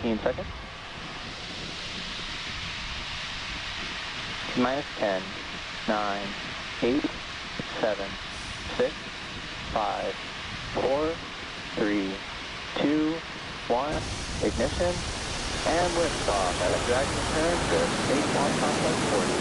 15 seconds. Minus 10, 9, 8, 7, 6, 5, 4, 3, 2, 1. Ignition and liftoff at a Dragon return to Space Launch Complex 40.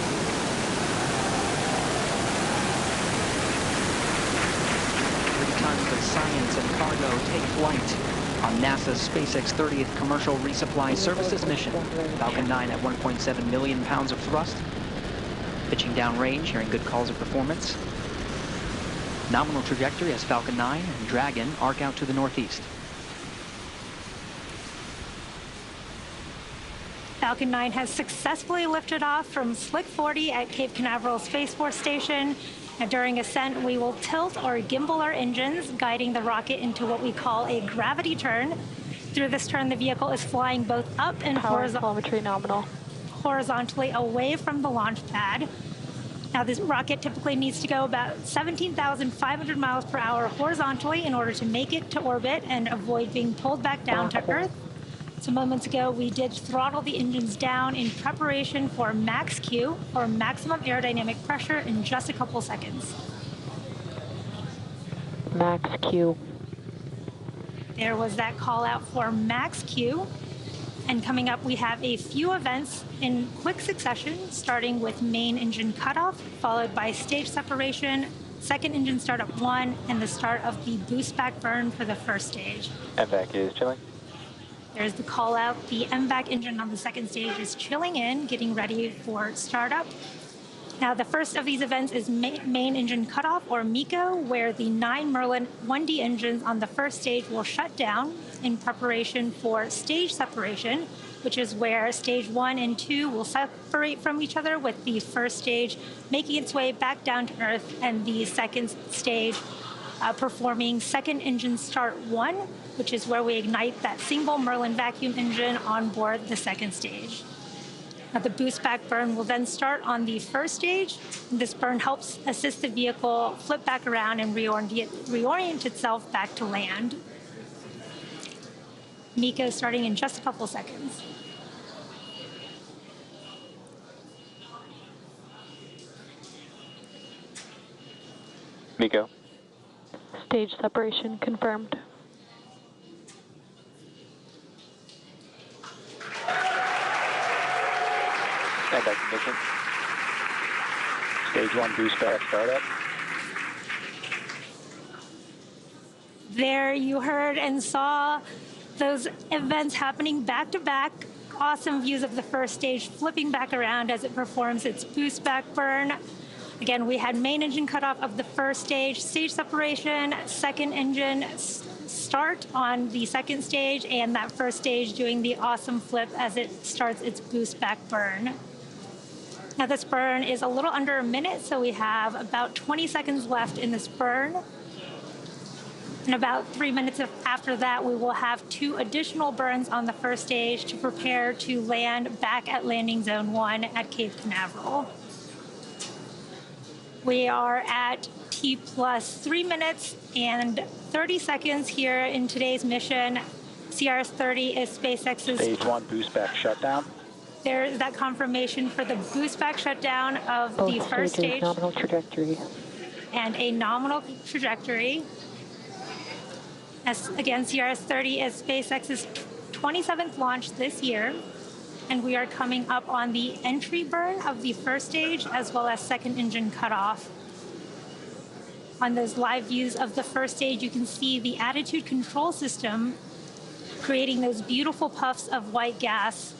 Tons of science and cargo take flight on NASA's SpaceX 30th Commercial Resupply Services mission. Falcon 9 at 1.7 million pounds of thrust. Pitching downrange, hearing good calls of performance. Nominal trajectory as Falcon 9 and Dragon arc out to the northeast. Falcon 9 has successfully lifted off from Slick 40 at Cape Canaveral Space Force Station. And during ascent, we will tilt or gimbal our engines, guiding the rocket into what we call a gravity turn. Through this turn, the vehicle is flying both up and horizontally away from the launch pad. Now, this rocket typically needs to go about 17,500 miles per hour horizontally in order to make it to orbit and avoid being pulled back down to Earth. So moments ago, we did throttle the engines down in preparation for max Q, or maximum aerodynamic pressure, in just a couple seconds. Max Q. There was that call out for max Q. And coming up, we have a few events in quick succession, starting with main engine cutoff, followed by stage separation, second engine startup 1, and the start of the boost back burn for the first stage. MVAC is chilling. There's the call out. The MVAC engine on the second stage is chilling in, getting ready for startup. Now, the first of these events is main engine cutoff, or MECO, where the 9 Merlin 1D engines on the first stage will shut down in preparation for stage separation, which is where stage 1 and 2 will separate from each other, with the first stage making its way back down to Earth and the second stage performing second engine start 1, which is where we ignite that single Merlin vacuum engine on board the second stage. Now, the boost back burn will then start on the first stage. This burn helps assist the vehicle flip back around and reorient itself back to land. MECO starting in just a couple seconds. MECO. Stage separation confirmed. And back ignition. Stage 1 boost back startup. There you heard and saw those events happening back to back. Awesome views of the first stage flipping back around as it performs its boost back burn. Again, we had main engine cutoff of the first stage, stage separation, second engine start on the second stage, and that first stage doing the awesome flip as it starts its boost back burn. Now, this burn is a little under a minute, so we have about 20 seconds left in this burn. And about 3 minutes after that, we will have 2 additional burns on the first stage to prepare to land back at landing zone 1 at Cape Canaveral. We are at T plus 3 minutes and 30 seconds here in today's mission. CRS-30 is SpaceX's Stage 1 boost back shutdown. There's that confirmation for the boost back shutdown of the first stage. Nominal trajectory. And a nominal trajectory. As again, CRS-30 is SpaceX's 27th launch this year. And we are coming up on the entry burn of the first stage, as well as second engine cutoff. On those live views of the first stage, you can see the attitude control system creating those beautiful puffs of white gas.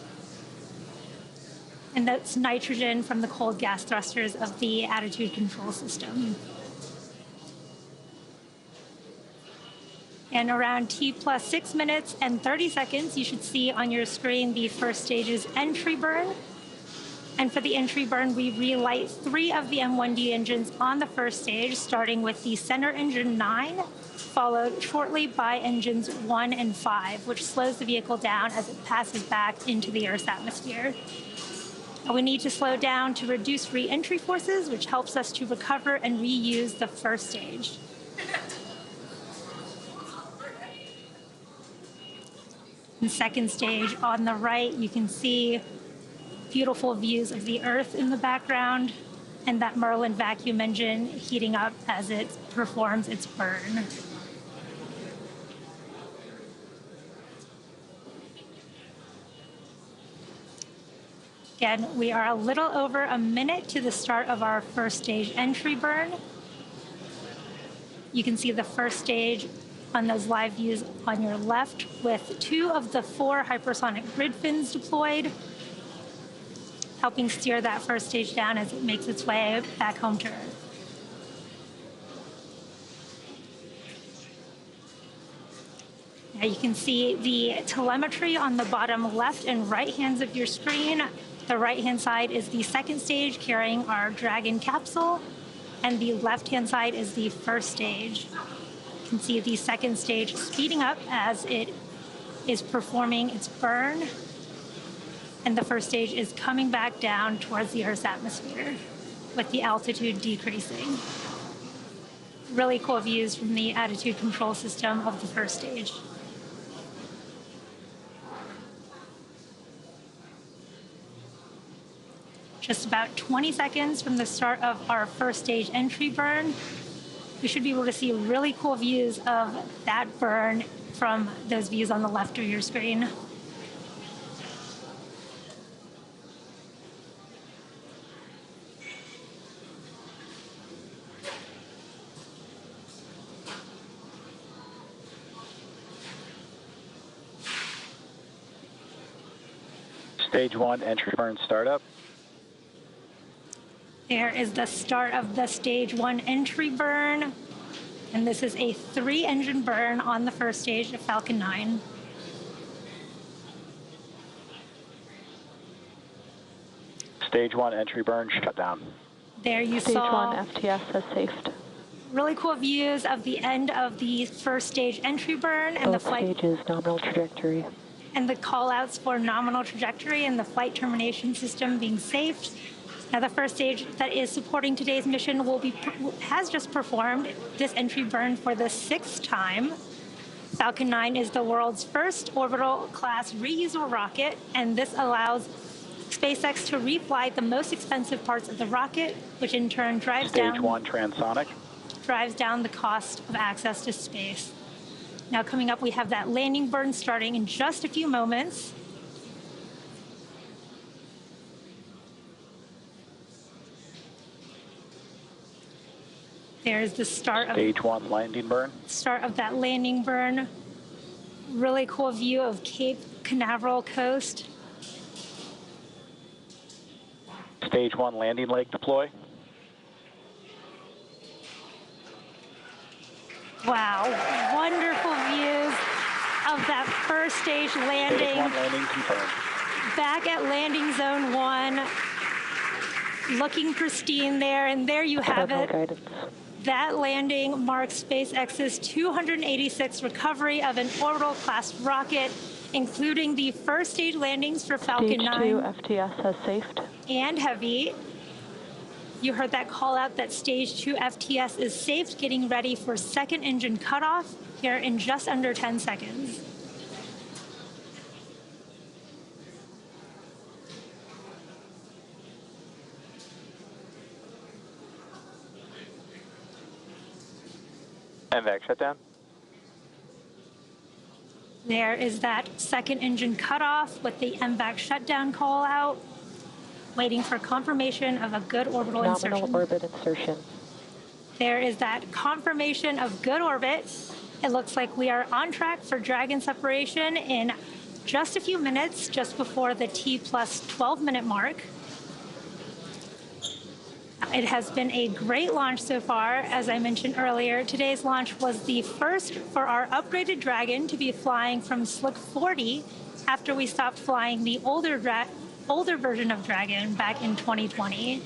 And that's nitrogen from the cold gas thrusters of the attitude control system. And around T plus 6 minutes and 30 seconds, you should see on your screen the first stage's entry burn. And for the entry burn, we relight 3 of the M1D engines on the first stage, starting with the center engine 9, followed shortly by engines 1 and 5, which slows the vehicle down as it passes back into the Earth's atmosphere. We need to slow down to reduce re-entry forces, which helps us to recover and reuse the first stage. And second stage on the right, you can see beautiful views of the Earth in the background and that Merlin vacuum engine heating up as it performs its burn. Again, we are a little over a minute to the start of our first stage entry burn. You can see the first stage on those live views on your left with 2 of the 4 hypersonic grid fins deployed, helping steer that first stage down as it makes its way back home to Earth. Now you can see the telemetry on the bottom left and right hands of your screen. The right-hand side is the second stage carrying our Dragon capsule, and the left-hand side is the first stage. You can see the second stage speeding up as it is performing its burn, and the first stage is coming back down towards the Earth's atmosphere with the altitude decreasing. Really cool views from the attitude control system of the first stage. Just about 20 seconds from the start of our first stage entry burn, we should be able to see really cool views of that burn from those views on the left of your screen. Stage 1 entry burn startup. There is the start of the stage 1 entry burn, and this is a 3-engine burn on the first stage of Falcon 9. Stage 1 entry burn shut down. There you Stage saw 1 FTS has safed. really cool views of the end of the first stage entry burn and Both the flight stages nominal trajectory. and the call-outs for nominal trajectory and the flight termination system being safed. Now, the first stage that is supporting today's mission has just performed this entry burn for the 6th time. Falcon 9 is the world's first orbital class reusable rocket, and this allows SpaceX to refly the most expensive parts of the rocket, which in turn drives Stage 1 transonic. down the cost of access to space. Now, coming up, we have that landing burn starting in just a few moments. There's the start of Stage 1 landing burn. Start of that landing burn. Really cool view of Cape Canaveral coast. Stage 1 landing leg deploy. Wow, wonderful views of that first stage landing. Stage 1 landing confirmed. Back at landing zone 1, looking pristine there, and there you have it. Guidance. That landing marks SpaceX's 286th recovery of an orbital class rocket, including the first stage landings for Falcon 9. Stage 2 FTS has safed. And Heavy. You heard that call out that stage 2 FTS is safe, getting ready for second engine cutoff here in just under 10 seconds. MVAC shutdown. There is that second engine cutoff with the MVAC shutdown call out, waiting for confirmation of a good orbital insertion. Nominal orbit insertion. There is that confirmation of good orbit. It looks like we are on track for Dragon separation in just a few minutes, just before the T plus 12-minute mark. It has been a great launch so far. As I mentioned earlier, today's launch was the first for our upgraded Dragon to be flying from Slick 40 after we stopped flying the older version of Dragon back in 2020.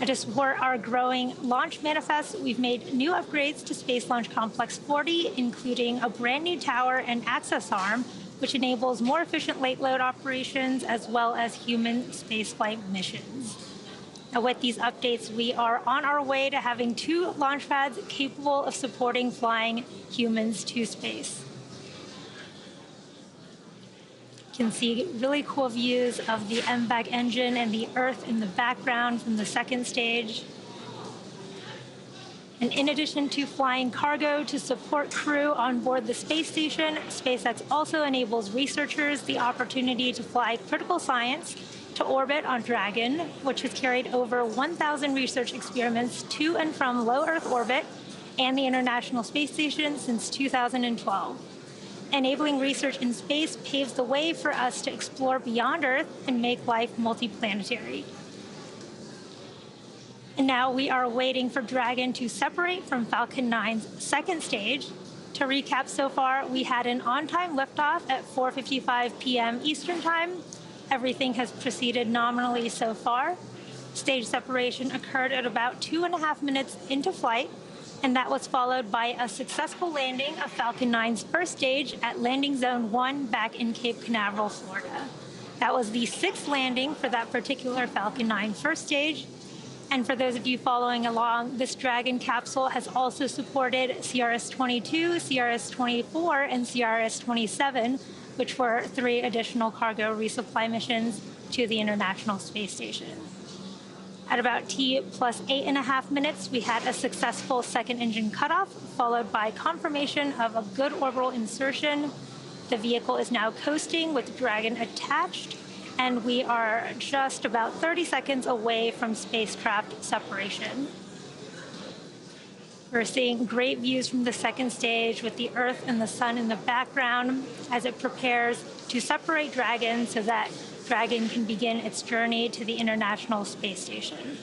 To support our growing launch manifest, we've made new upgrades to Space Launch Complex 40, including a brand new tower and access arm, which enables more efficient late load operations as well as human spaceflight missions. Now, with these updates, we are on our way to having 2 launch pads capable of supporting flying humans to space. You can see really cool views of the MVAC engine and the Earth in the background from the second stage. And in addition to flying cargo to support crew on board the space station, SpaceX also enables researchers the opportunity to fly critical science to orbit on Dragon, which has carried over 1,000 research experiments to and from low Earth orbit and the International Space Station since 2012. Enabling research in space paves the way for us to explore beyond Earth and make life multiplanetary. And now we are waiting for Dragon to separate from Falcon 9's second stage. To recap so far, we had an on-time liftoff at 4:55 p.m. Eastern Time. Everything has proceeded nominally so far. Stage separation occurred at about 2.5 minutes into flight, and that was followed by a successful landing of Falcon 9's first stage at Landing Zone 1 back in Cape Canaveral, Florida. That was the 6th landing for that particular Falcon 9 first stage. And for those of you following along, this Dragon capsule has also supported CRS-22, CRS-24, and CRS-27, which were 3 additional cargo resupply missions to the International Space Station. At about T plus 8.5 minutes, we had a successful second engine cutoff, followed by confirmation of a good orbital insertion. The vehicle is now coasting with Dragon attached, and we are just about 30 seconds away from spacecraft separation. We're seeing great views from the second stage with the Earth and the Sun in the background as it prepares to separate Dragon so that Dragon can begin its journey to the International Space Station.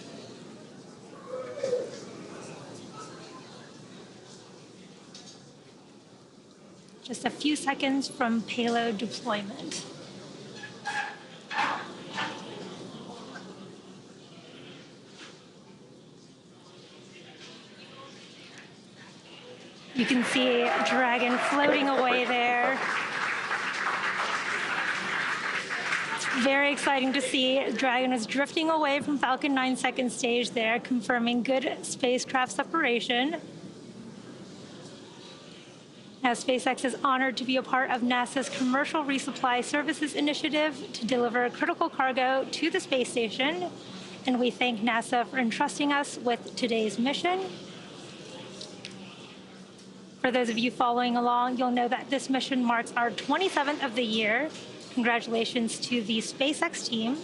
Just a few seconds from payload deployment. You can see Dragon floating away there. It's very exciting to see Dragon is drifting away from Falcon 9's second stage there, confirming good spacecraft separation. Now, SpaceX is honored to be a part of NASA's Commercial Resupply Services initiative to deliver critical cargo to the space station, and we thank NASA for entrusting us with today's mission. For those of you following along, you'll know that this mission marks our 27th of the year. Congratulations to the SpaceX team.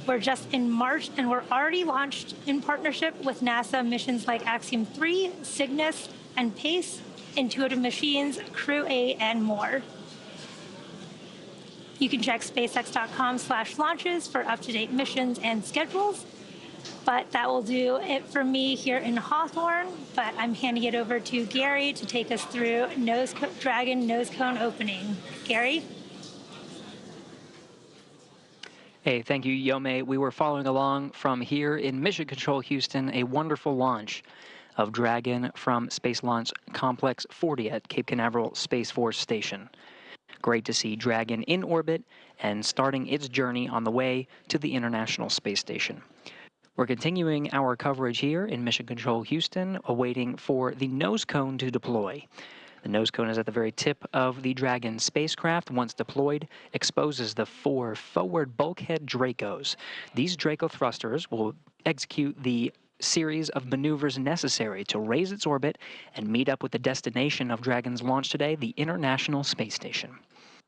We're just in March, and we're already launched in partnership with NASA missions like Axiom 3, Cygnus, and PACE, Intuitive Machines, Crew 8, and more. You can check spacex.com/launches for up-to-date missions and schedules. But that will do it for me here in Hawthorne. But I'm handing it over to Gary to take us through Dragon nose cone opening. Gary? Hey, thank you, Yome. We were following along from here in Mission Control Houston, a wonderful launch of Dragon from Space Launch Complex 40 at Cape Canaveral Space Force Station. Great to see Dragon in orbit and starting its journey on the way to the International Space Station. We're continuing our coverage here in Mission Control Houston, awaiting for the nose cone to deploy. The nose cone is at the very tip of the Dragon spacecraft. Once deployed, exposes the 4 forward bulkhead Dracos. These Draco thrusters will execute the series of maneuvers necessary to raise its orbit and meet up with the destination of Dragon's launch today, the International Space Station.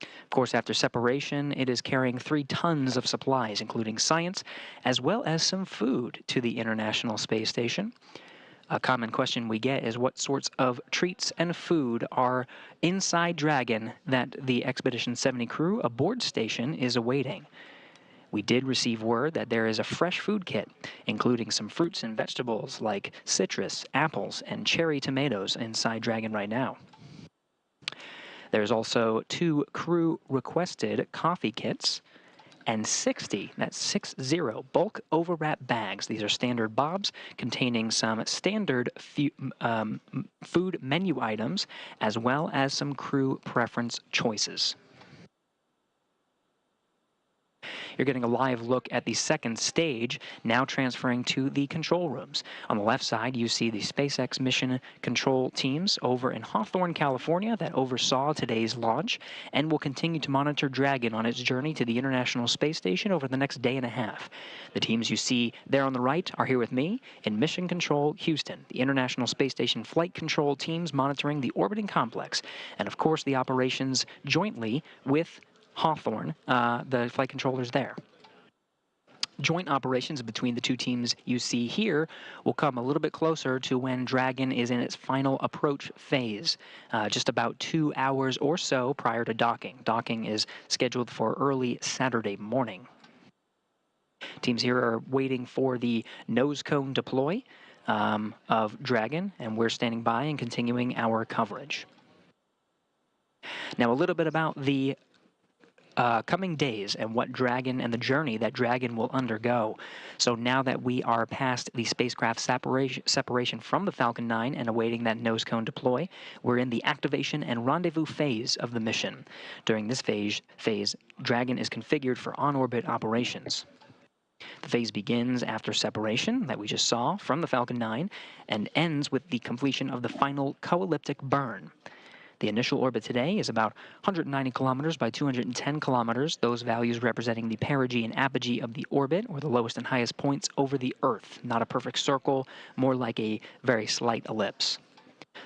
Of course, after separation, it is carrying 3 tons of supplies, including science, as well as some food to the International Space Station. A common question we get is what sorts of treats and food are inside Dragon that the Expedition 70 crew aboard station is awaiting. We did receive word that there is a fresh food kit, including some fruits and vegetables like citrus, apples, and cherry tomatoes inside Dragon right now. There's also 2 crew-requested coffee kits and 60, that's 60, bulk overwrap bags. These are standard bobs containing some standard food menu items as well as some crew preference choices. You're getting a live look at the second stage, now transferring to the control rooms. On the left side, you see the SpaceX mission control teams over in Hawthorne, California, that oversaw today's launch and will continue to monitor Dragon on its journey to the International Space Station over the next day and a half. The teams you see there on the right are here with me in Mission Control Houston, the International Space Station flight control teams monitoring the orbiting complex, and of course the operations jointly with Hawthorne, the flight controllers there. Joint operations between the two teams you see here will come a little bit closer to when Dragon is in its final approach phase, just about 2 hours or so prior to docking. Docking is scheduled for early Saturday morning. Teams here are waiting for the nose cone deploy of Dragon, and we're standing by and continuing our coverage. Now, a little bit about the coming days and what Dragon and the journey that Dragon will undergo. So now that we are past the spacecraft separation from the Falcon 9 and awaiting that nose cone deploy, we're in the activation and rendezvous phase of the mission. During this phase, Dragon is configured for on-orbit operations. The phase begins after separation that we just saw from the Falcon 9 and ends with the completion of the final co-elliptic burn. The initial orbit today is about 190 kilometers by 210 kilometers, those values representing the perigee and apogee of the orbit, or the lowest and highest points over the Earth. Not a perfect circle, more like a very slight ellipse.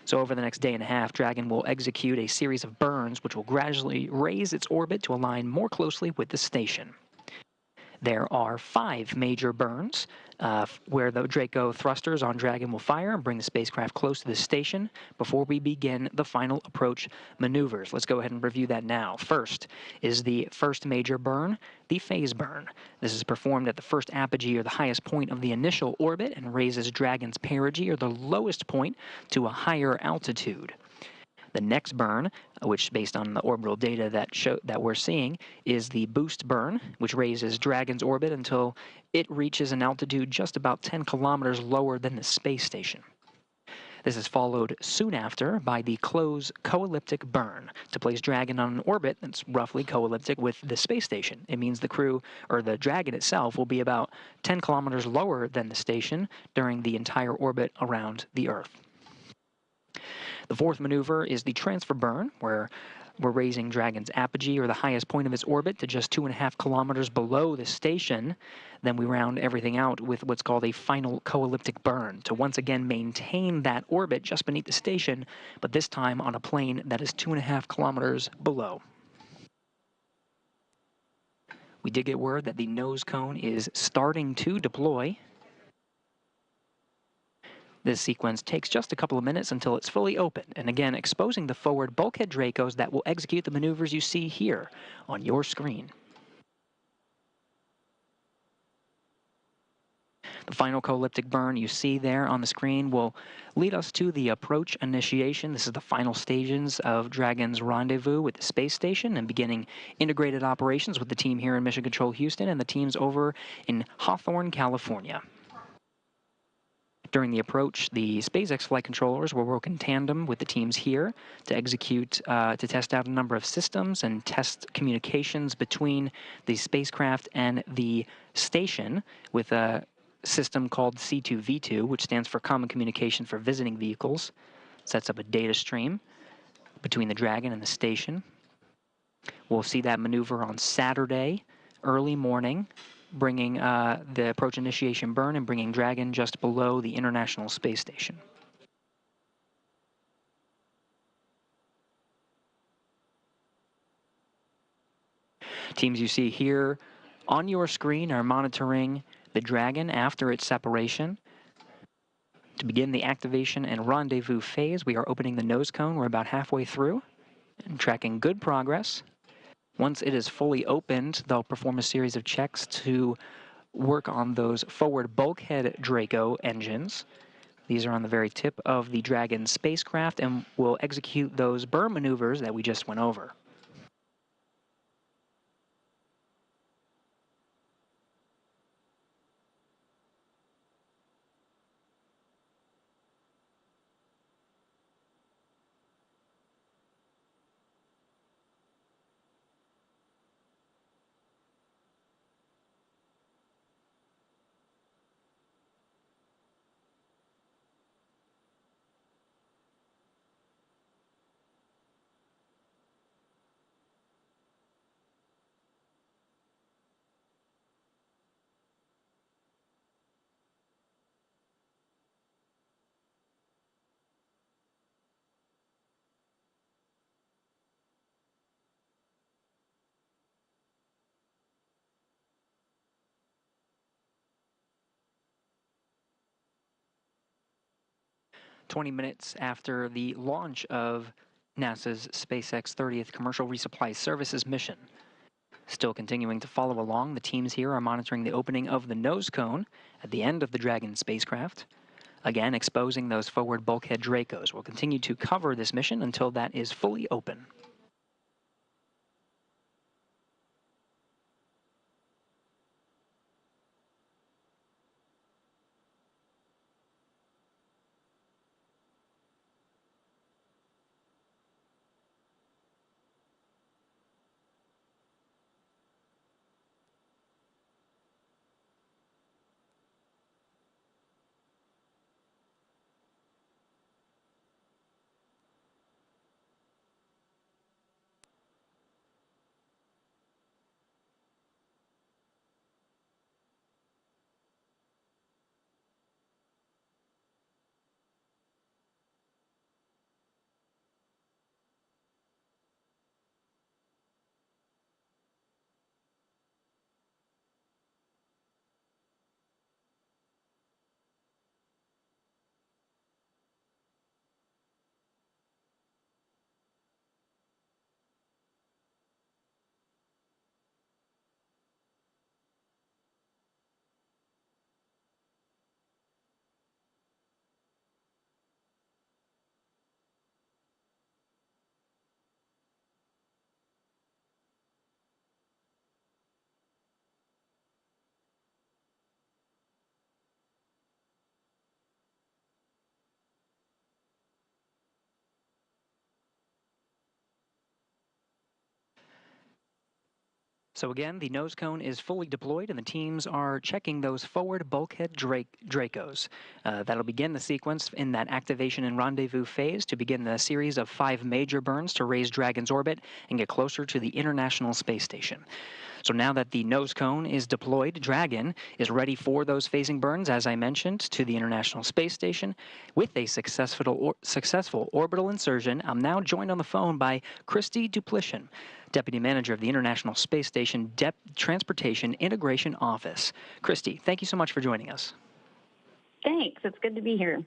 So over the next day and a half, Dragon will execute a series of burns which will gradually raise its orbit to align more closely with the station. There are 5 major burns where the Draco thrusters on Dragon will fire and bring the spacecraft close to the station before we begin the final approach maneuvers. Let's go ahead and review that now. First is the first major burn, the phase burn. This is performed at the first apogee or the highest point of the initial orbit and raises Dragon's perigee or the lowest point to a higher altitude. The next burn, which based on the orbital data that we're seeing, is the boost burn, which raises Dragon's orbit until it reaches an altitude just about 10 kilometers lower than the space station. This is followed soon after by the close co-elliptic burn to place Dragon on an orbit that's roughly co-elliptic with the space station. It means the crew, or the Dragon itself, will be about 10 kilometers lower than the station during the entire orbit around the Earth. The fourth maneuver is the transfer burn, where we're raising Dragon's apogee, or the highest point of its orbit, to just 2.5 kilometers below the station. Then we round everything out with what's called a final co-elliptic burn to once again maintain that orbit just beneath the station, but this time on a plane that is 2.5 kilometers below. We did get word that the nose cone is starting to deploy. This sequence takes just a couple of minutes until it's fully open, and again exposing the forward bulkhead Dracos that will execute the maneuvers you see here on your screen. The final co-elliptic burn you see there on the screen will lead us to the approach initiation. This is the final stages of Dragon's rendezvous with the space station and beginning integrated operations with the team here in Mission Control Houston and the teams over in Hawthorne, California. During the approach, the SpaceX flight controllers will work in tandem with the teams here to execute, to test out a number of systems and test communications between the spacecraft and the station with a system called C2V2, which stands for Common Communication for Visiting Vehicles. Sets up a data stream between the Dragon and the station. We'll see that maneuver on Saturday, early morning, bringing the approach initiation burn and bringing Dragon just below the International Space Station. Teams you see here on your screen are monitoring the Dragon after its separation. To begin the activation and rendezvous phase, we are opening the nose cone. We're about halfway through and tracking good progress. Once it is fully opened, they'll perform a series of checks to work on those forward bulkhead Draco engines. These are on the very tip of the Dragon spacecraft and will execute those burn maneuvers that we just went over. 20 minutes after the launch of NASA's SpaceX 30th Commercial Resupply Services mission. Still continuing to follow along, the teams here are monitoring the opening of the nose cone at the end of the Dragon spacecraft. Again, exposing those forward bulkhead Dracos. We'll continue to cover this mission until that is fully open. So again, the nose cone is fully deployed and the teams are checking those forward bulkhead Dracos. That'll begin the sequence in that activation and rendezvous phase to begin the series of 5 major burns to raise Dragon's orbit and get closer to the International Space Station. So now that the nose cone is deployed, Dragon is ready for those phasing burns, as I mentioned, to the International Space Station. With a successful orbital insertion, I'm now joined on the phone by Christy Duplishin, Deputy Manager of the International Space Station Transportation Integration Office. Christy, thank you so much for joining us. Thanks. It's good to be here.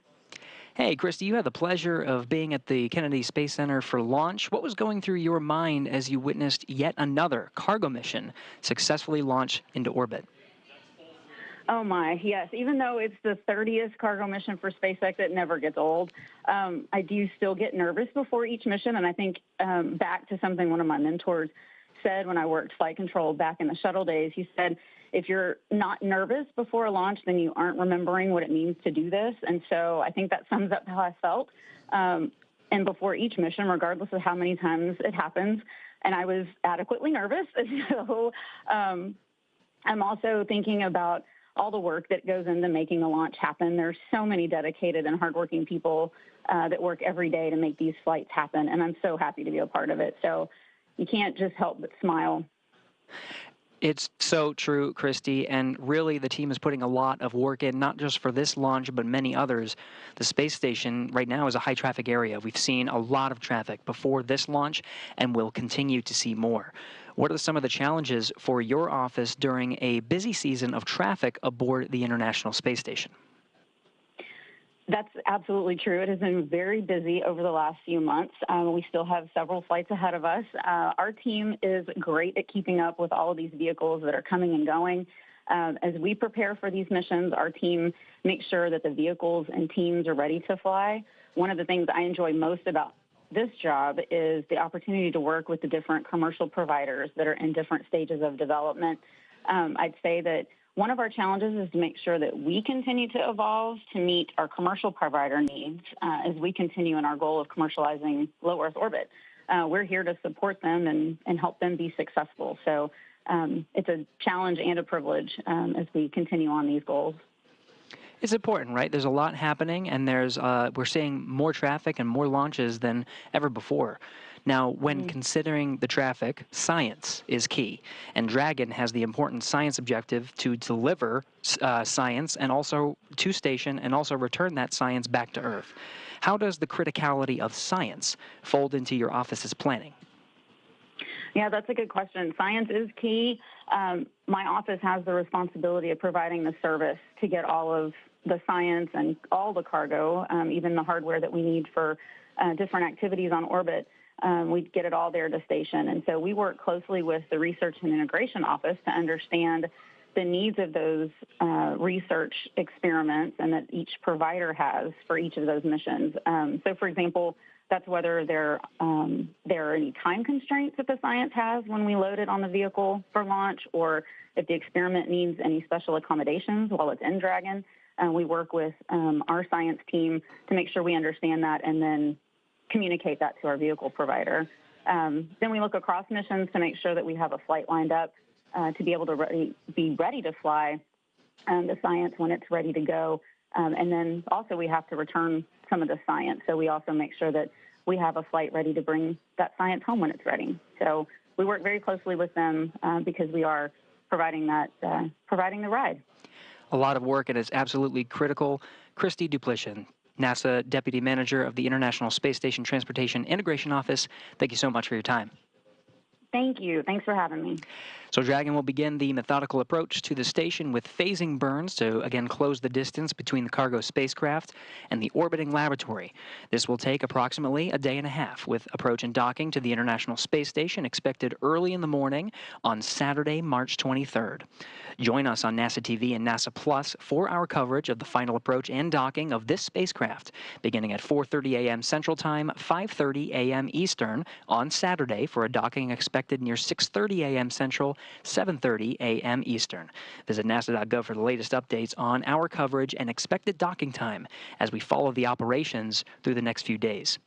Hey, Christy, you had the pleasure of being at the Kennedy Space Center for launch. What was going through your mind as you witnessed yet another cargo mission successfully launch into orbit? Oh my, yes. Even though it's the 30th cargo mission for SpaceX, it never gets old. I do still get nervous before each mission, and I think back to something one of my mentors said when I worked flight control back in the shuttle days. He said, if you're not nervous before a launch, then you aren't remembering what it means to do this. And so I think that sums up how I felt. And before each mission, regardless of how many times it happens, and I was adequately nervous. So I'm also thinking about all the work that goes into making the launch happen. There's so many dedicated and hardworking people that work every day to make these flights happen, and I'm so happy to be a part of it. So you can't just help but smile. It's so true, Christy, and really the team is putting a lot of work in, not just for this launch, but many others. The space station right now is a high-traffic area. We've seen a lot of traffic before this launch, and we'll continue to see more. What are some of the challenges for your office during a busy season of traffic aboard the International Space Station? That's absolutely true. It has been very busy over the last few months. We still have several flights ahead of us. Our team is great at keeping up with all of these vehicles that are coming and going. As we prepare for these missions, our team makes sure that the vehicles and teams are ready to fly. One of the things I enjoy most about this job is the opportunity to work with the different commercial providers that are in different stages of development. I'd say that one of our challenges is to make sure that we continue to evolve to meet our commercial provider needs as we continue in our goal of commercializing low Earth orbit. We're here to support them and help them be successful. So it's a challenge and a privilege as we continue on these goals. It's important, right? There's a lot happening, and we're seeing more traffic and more launches than ever before. Now, when considering the traffic, science is key, and Dragon has the important science objective to deliver science and also to station and also return that science back to Earth. How does the criticality of science fold into your office's planning? Yeah, that's a good question. Science is key. My office has the responsibility of providing the service to get all of the science and all the cargo, even the hardware that we need for different activities on orbit. We get it all there to station. And so we work closely with the Research and Integration Office to understand the needs of those research experiments and that each provider has for each of those missions. So, for example, that's whether there are any time constraints that the science has when we load it on the vehicle for launch, or if the experiment needs any special accommodations while it's in Dragon. We work with our science team to make sure we understand that and then communicate that to our vehicle provider. Then we look across missions to make sure that we have a flight lined up to be able to be ready to fly the science when it's ready to go. And then also we have to return some of the science. So we also make sure that we have a flight ready to bring that science home when it's ready. So we work very closely with them because we are providing the ride. A lot of work, and it's absolutely critical. Christy Duplichin, NASA Deputy Manager of the International Space Station Transportation Integration Office, thank you so much for your time. Thank you. Thanks for having me. So Dragon will begin the methodical approach to the station with phasing burns to, again, close the distance between the cargo spacecraft and the orbiting laboratory. This will take approximately a day and a half, with approach and docking to the International Space Station expected early in the morning on Saturday, March 23rd. Join us on NASA TV and NASA Plus for our coverage of the final approach and docking of this spacecraft, beginning at 4:30 a.m. Central Time, 5:30 a.m. Eastern on Saturday for a docking expected near 6:30 a.m. Central, 7:30 a.m. Eastern. Visit nasa.gov for the latest updates on our coverage and expected docking time as we follow the operations through the next few days.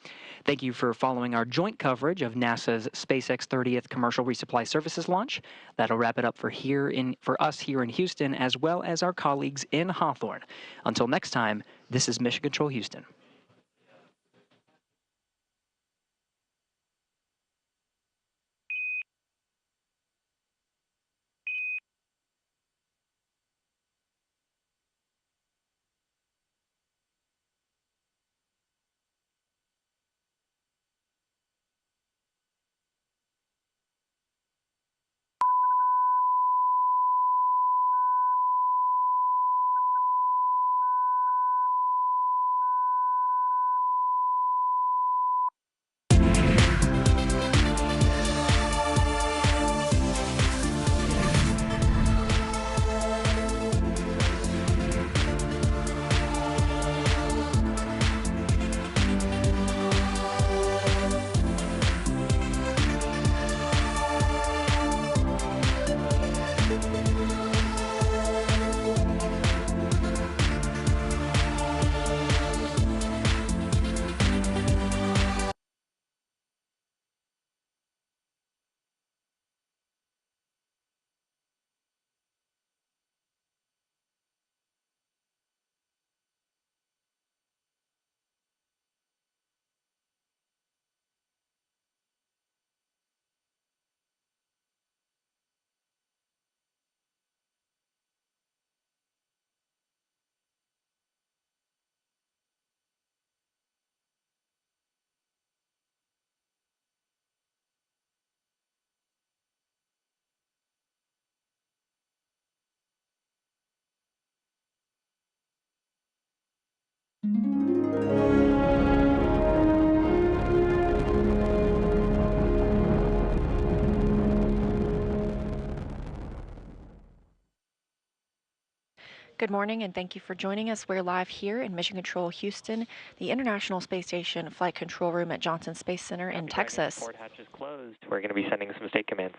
Thank you for following our joint coverage of NASA's SpaceX 30th Commercial Resupply Services launch. That'll wrap it up for us here in Houston, as well as our colleagues in Hawthorne. Until next time, this is Mission Control Houston. Good morning, and thank you for joining us. We're live here in Mission Control Houston, the International Space Station Flight Control Room at Johnson Space Center in Texas. Port hatch is closed. We're going to be sending some state commands.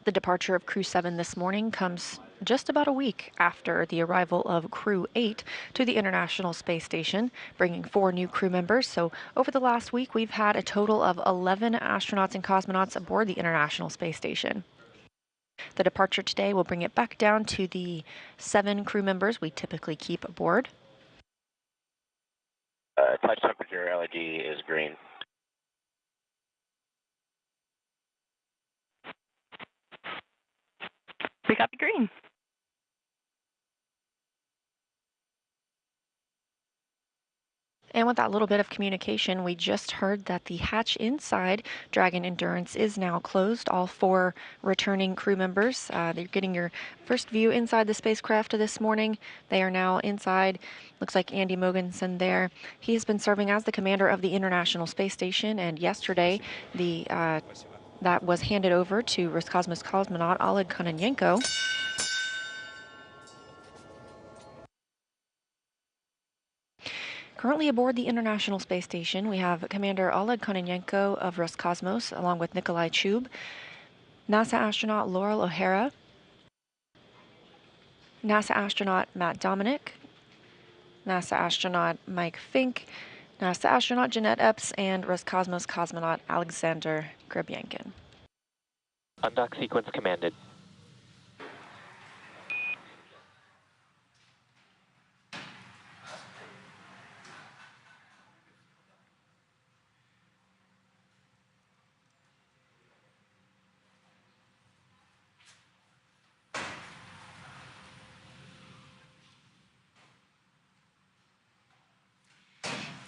The departure of Crew 7 this morning comes just about a week after the arrival of Crew 8 to the International Space Station, bringing 4 new crew members. So over the last week, we've had a total of 11 astronauts and cosmonauts aboard the International Space Station. The departure today will bring it back down to the 7 crew members we typically keep aboard. Touch temperature LED is green. We got the green. And with that little bit of communication, we just heard that the hatch inside Dragon Endurance is now closed. All 4 returning crew members, they're getting your first view inside the spacecraft this morning. They are now inside. Looks like Andy Mogensen there. He has been serving as the commander of the International Space Station, and yesterday that was handed over to Roscosmos cosmonaut Oleg Kononenko. Currently aboard the International Space Station, we have Commander Oleg Kononenko of Roscosmos, along with Nikolai Chub, NASA astronaut Laurel O'Hara, NASA astronaut Matt Dominic, NASA astronaut Mike Fink, NASA astronaut Jeanette Epps, and Roscosmos cosmonaut Alexander Grebyankin. Undock sequence commanded.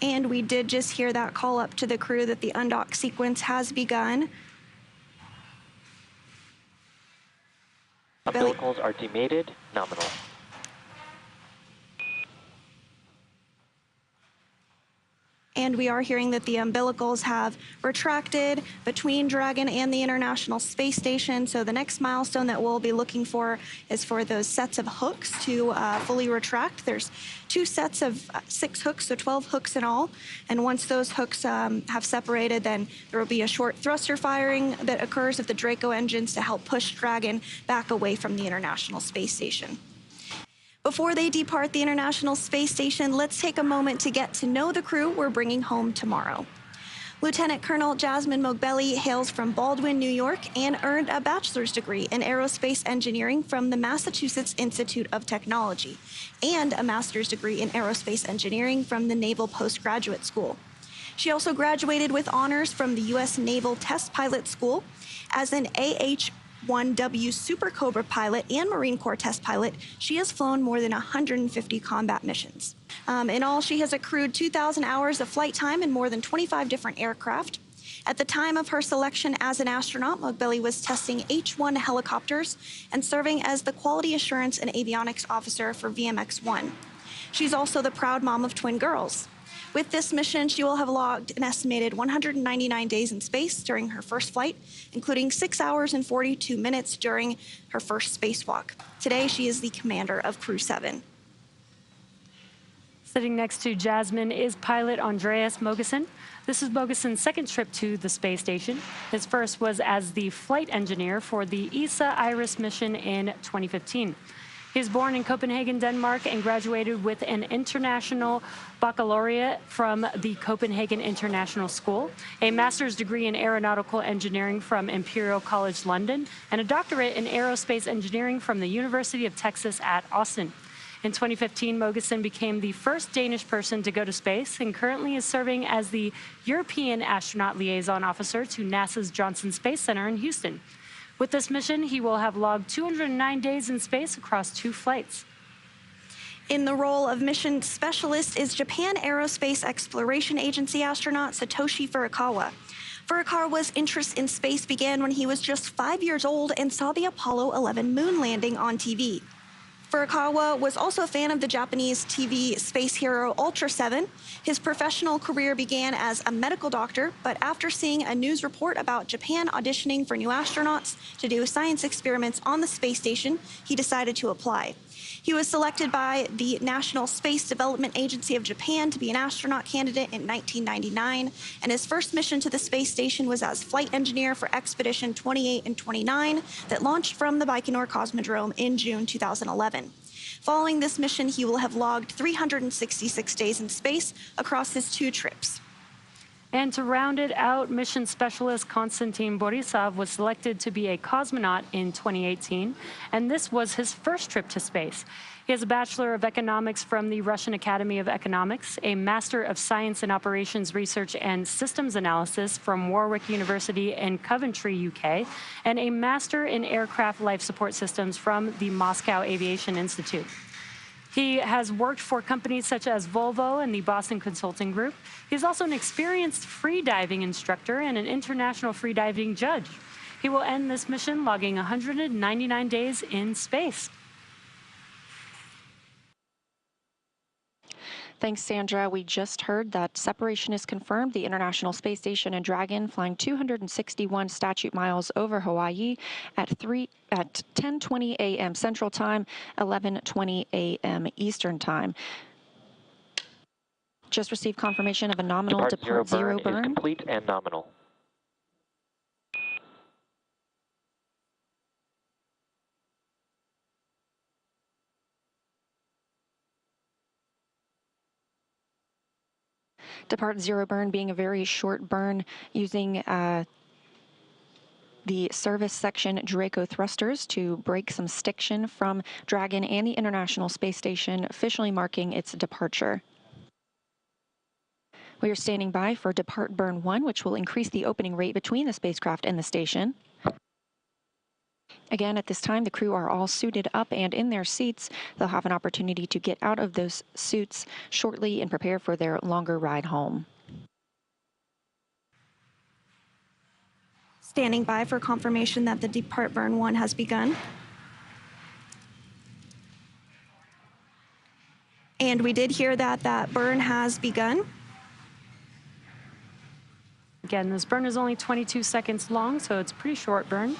And we did just hear that call up to the crew that the undock sequence has begun. Umbilicals are demated, nominal. And we are hearing that the umbilicals have retracted between Dragon and the International Space Station. So the next milestone that we'll be looking for is for those sets of hooks to fully retract. There's 2 sets of 6 hooks, so 12 hooks in all. And once those hooks have separated, then there will be a short thruster firing that occurs of the Draco engines to help push Dragon back away from the International Space Station. Before they depart the International Space Station, let's take a moment to get to know the crew we're bringing home tomorrow. Lieutenant Colonel Jasmine Mogbelli hails from Baldwin, New York, and earned a bachelor's degree in aerospace engineering from the Massachusetts Institute of Technology and a master's degree in aerospace engineering from the Naval Postgraduate School. She also graduated with honors from the U.S. Naval Test Pilot School. As an AH-1W Super Cobra pilot and Marine Corps test pilot, she has flown more than 150 combat missions. In all, she has accrued 2,000 hours of flight time in more than 25 different aircraft. At the time of her selection as an astronaut, Mogbelli was testing H-1 helicopters and serving as the Quality Assurance and Avionics Officer for VMX-1. She's also the proud mom of twin girls. With this mission, she will have logged an estimated 199 days in space during her first flight, including 6 hours and 42 minutes during her first spacewalk. Today, she is the commander of Crew 7. Sitting next to Jasmine is pilot Andreas Mogensen. This is Mogensen's second trip to the space station. His first was as the flight engineer for the ESA IRIS mission in 2015. He was born in Copenhagen, Denmark, and graduated with an international baccalaureate from the Copenhagen International School, a master's degree in aeronautical engineering from Imperial College London, and a doctorate in aerospace engineering from the University of Texas at Austin. In 2015, Mogensen became the first Danish person to go to space and currently is serving as the European Astronaut Liaison Officer to NASA's Johnson Space Center in Houston. With this mission, he will have logged 209 days in space across 2 flights. In the role of mission specialist is Japan Aerospace Exploration Agency astronaut Satoshi Furukawa. Furukawa's interest in space began when he was just 5 years old and saw the Apollo 11 moon landing on TV. Furukawa was also a fan of the Japanese TV space hero Ultra 7. His professional career began as a medical doctor, but after seeing a news report about Japan auditioning for new astronauts to do science experiments on the space station, he decided to apply. He was selected by the National Space Development Agency of Japan to be an astronaut candidate in 1999, and his first mission to the space station was as flight engineer for Expedition 28 and 29 that launched from the Baikonur Cosmodrome in June 2011. Following this mission, he will have logged 366 days in space across his 2 trips. And to round it out, mission specialist Konstantin Borisov was selected to be a cosmonaut in 2018, and this was his first trip to space. He has a Bachelor of Economics from the Russian Academy of Economics, a Master of Science in Operations Research and Systems Analysis from Warwick University in Coventry, UK, and a Master in Aircraft Life Support Systems from the Moscow Aviation Institute. He has worked for companies such as Volvo and the Boston Consulting Group. He's also an experienced freediving instructor and an international freediving judge. He will end this mission logging 199 days in space. Thanks, Sandra. We just heard that separation is confirmed. The International Space Station and Dragon flying 261 statute miles over Hawaii at 10:20 a.m. Central Time, 11:20 a.m. Eastern Time. Just received confirmation of a nominal depart zero burn. Is complete and nominal. Depart zero burn being a very short burn using the service section Draco thrusters to break some stiction from Dragon and the International Space Station, officially marking its departure. We are standing by for Depart Burn 1, which will increase the opening rate between the spacecraft and the station. Again, at this time, the crew are all suited up and in their seats. They'll have an opportunity to get out of those suits shortly and prepare for their longer ride home. Standing by for confirmation that the Depart Burn 1 has begun. And we did hear that that burn has begun. Again, this burn is only 22 seconds long, so it's a pretty short burn.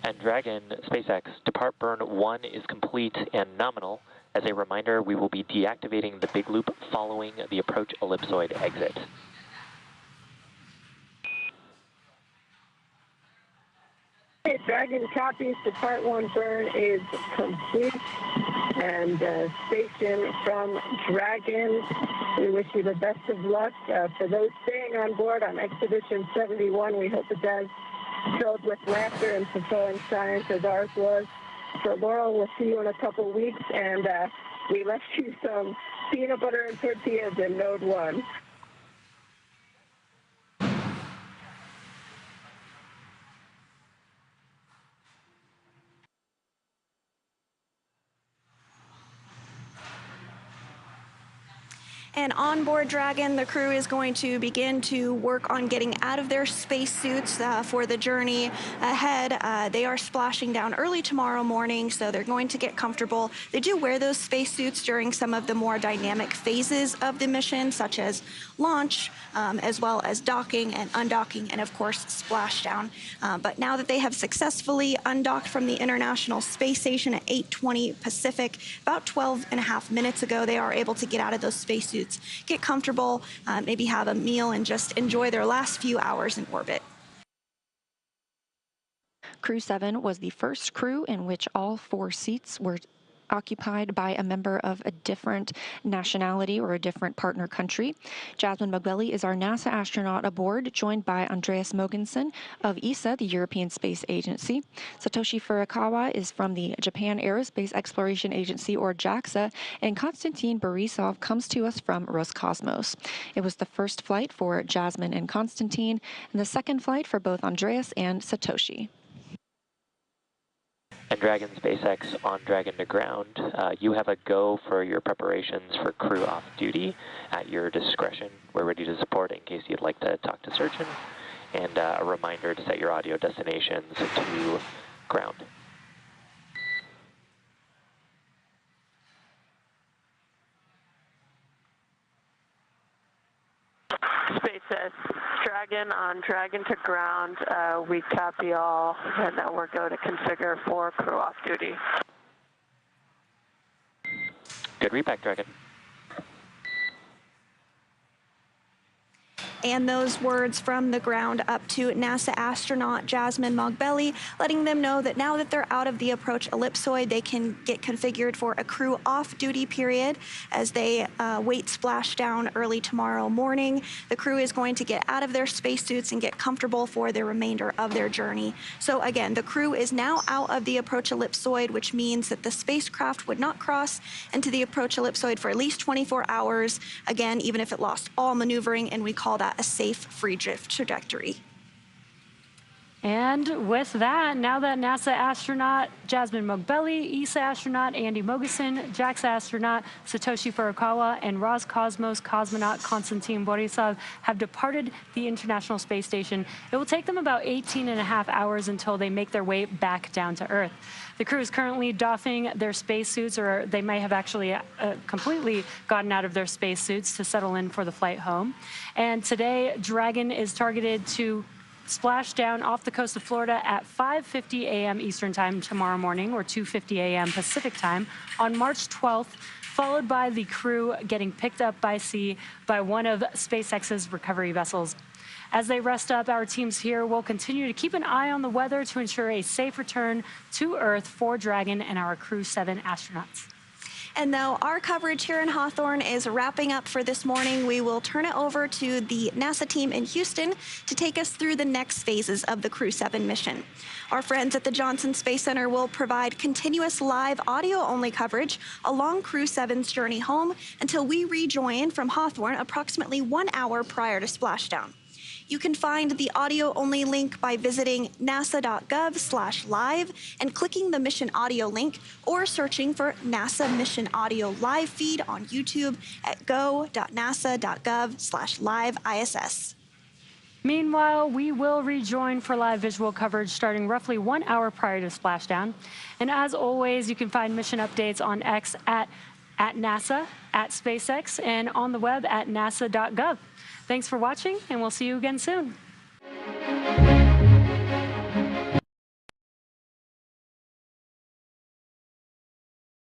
And Dragon, SpaceX, Depart Burn 1 is complete and nominal. As a reminder, we will be deactivating the big loop following the approach ellipsoid exit. Dragon copies. Depart 1 burn is complete. And station from Dragon, we wish you the best of luck. For those staying on board on Expedition 71, we hope it does filled with laughter and fulfilling science as ours was. For Laurel, we'll see you in a couple weeks, and we left you some peanut butter and tortillas in Node 1. And on board Dragon, the crew is going to begin to work on getting out of their spacesuits for the journey ahead. They are splashing down early tomorrow morning, so they're going to get comfortable. They do wear those spacesuits during some of the more dynamic phases of the mission, such as launch, as well as docking and undocking, and of course, splashdown. But now that they have successfully undocked from the International Space Station at 8:20 Pacific, about 12.5 minutes ago, they are able to get out of those spacesuits, get comfortable, maybe have a meal, and just enjoy their last few hours in orbit. Crew 7 was the first crew in which all 4 seats were occupied by a member of a different nationality or a different partner country. Jasmine Magbelli is our NASA astronaut aboard, joined by Andreas Mogensen of ESA, the European Space Agency. Satoshi Furukawa is from the Japan Aerospace Exploration Agency, or JAXA, and Konstantin Borisov comes to us from Roscosmos. It was the first flight for Jasmine and Konstantin, and the second flight for both Andreas and Satoshi. And Dragon SpaceX on Dragon to ground, you have a go for your preparations for crew off duty at your discretion. We're ready to support in case you'd like to talk to Surgeon, and a reminder to set your audio destinations to ground. SpaceX, Dragon on Dragon to ground. We copy all, and now we're going to configure for crew off duty. Good readback, Dragon. And those words from the ground up to NASA astronaut Jasmine Magbelli, letting them know that now that they're out of the approach ellipsoid, they can get configured for a crew off-duty period as they wait splashdown early tomorrow morning. The crew is going to get out of their spacesuits and get comfortable for the remainder of their journey. So again, the crew is now out of the approach ellipsoid, which means that the spacecraft would not cross into the approach ellipsoid for at least 24 hours. Again, even if it lost all maneuvering, and we call that a safe free drift trajectory. And with that, now that NASA astronaut Jasmine Mogbelli, ESA astronaut Andy Mogeson, JAXA astronaut Satoshi Furukawa, and Roscosmos cosmonaut Konstantin Borisov have departed the International Space Station, it will take them about 18.5 hours until they make their way back down to Earth. The crew is currently doffing their spacesuits, or they may have actually completely gotten out of their spacesuits to settle in for the flight home. And today, Dragon is targeted to splash down off the coast of Florida at 5:50 a.m. Eastern Time tomorrow morning, or 2:50 a.m. Pacific Time, on March 12th, followed by the crew getting picked up by sea by one of SpaceX's recovery vessels. As they rest up, our teams here will continue to keep an eye on the weather to ensure a safe return to Earth for Dragon and our Crew 7 astronauts. And though our coverage here in Hawthorne is wrapping up for this morning, we will turn it over to the NASA team in Houston to take us through the next phases of the Crew 7 mission. Our friends at the Johnson Space Center will provide continuous live audio-only coverage along Crew 7's journey home until we rejoin from Hawthorne approximately 1 hour prior to splashdown. You can find the audio-only link by visiting nasa.gov/live and clicking the mission audio link, or searching for NASA Mission Audio Live Feed on YouTube at go.nasa.gov/live-ISS. Meanwhile, we will rejoin for live visual coverage starting roughly 1 hour prior to splashdown. And as always, you can find mission updates on X at NASA, at SpaceX, and on the web at nasa.gov. Thanks for watching, and we'll see you again soon.